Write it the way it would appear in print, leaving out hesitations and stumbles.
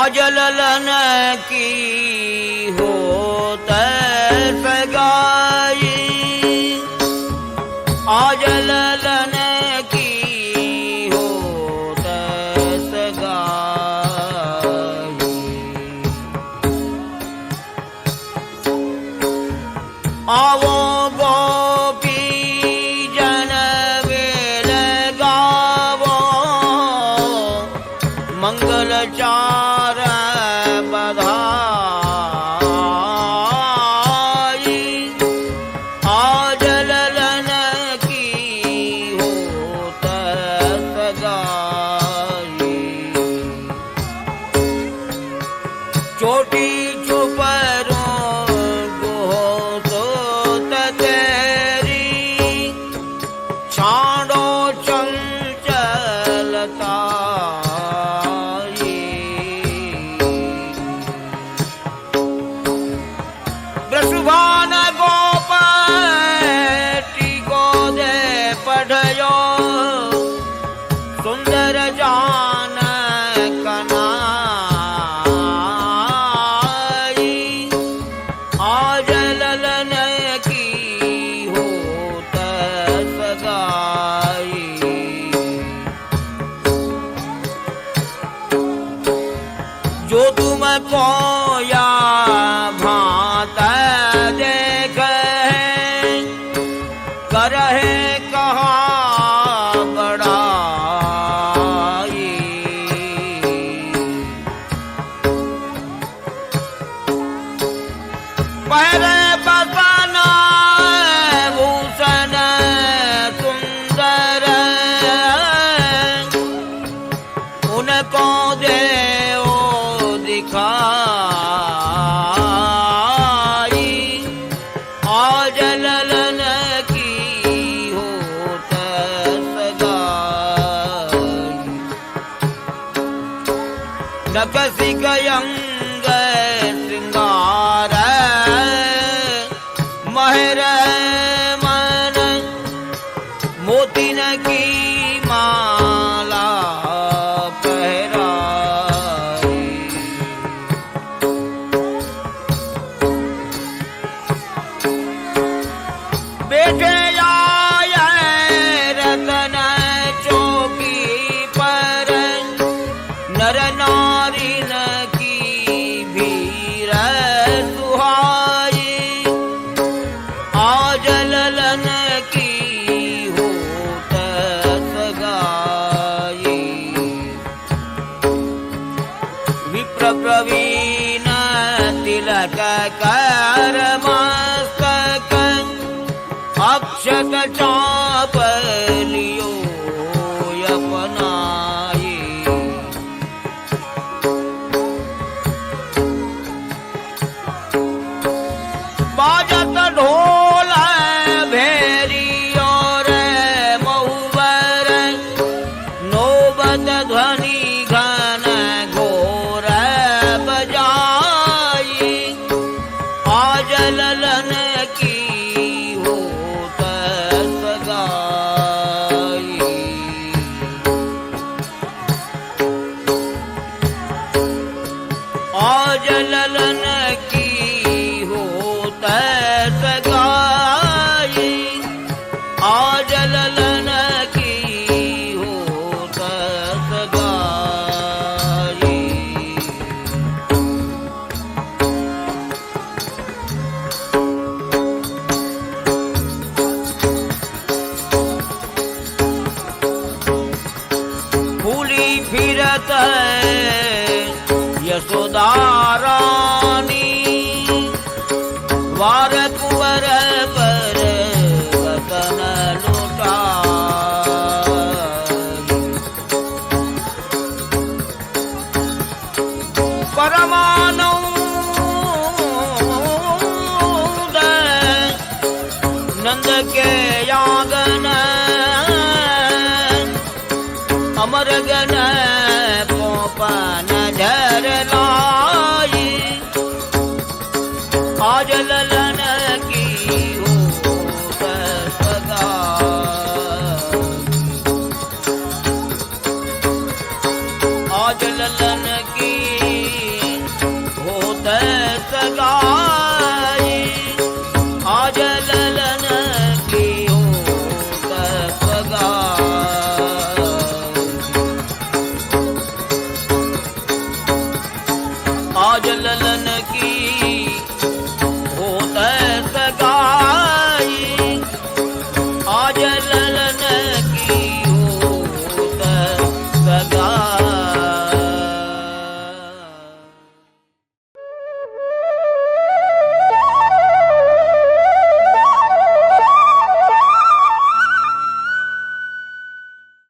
आज ललन की होत सगाई, आज ललन की होत सगाई। आवो गोपी जन वेल गावो, मंगल चार बधाई। आज ललन की होत सगाई, चोटी छुपरों गुहो सोत तेरी, छाड़ो चंचलता सुभान गोपी को दे पढ़यो, सुंदर जान कनाई। आज ललन की होत सगाई, जो तुम कोया भात करहे कहा बड़ाई। पहरे बसना भूषण सुंदर, उनको देओ दिखाई। आज ललन की होत सगाई, नकसिक अंग श्रृंगार महर मन, मोतिन की माला पहराई। बेटे आए रतन चौकी पर, नर नारिन की भीर सुहाई। आज ललन की होत सगाई, विप्र प्रवीण तिलक कर मस्तक, अक्षत चाप लियो अपनाई। बाजत ढोल भेरी और महुवर, नौबत ध्वनि घन घोर बजाई। आज ललन की होत सगाई, आज ललन की होत सगाई, आज ललन की होत सगाई। फूली फिरत यशोदा रानी, वार कुंवर पर वतन लुटाई। परमानंद नंद के यागन, अमर गन पोपन झर लाई। आज ललन की होत सगाई, आज ललन की आजल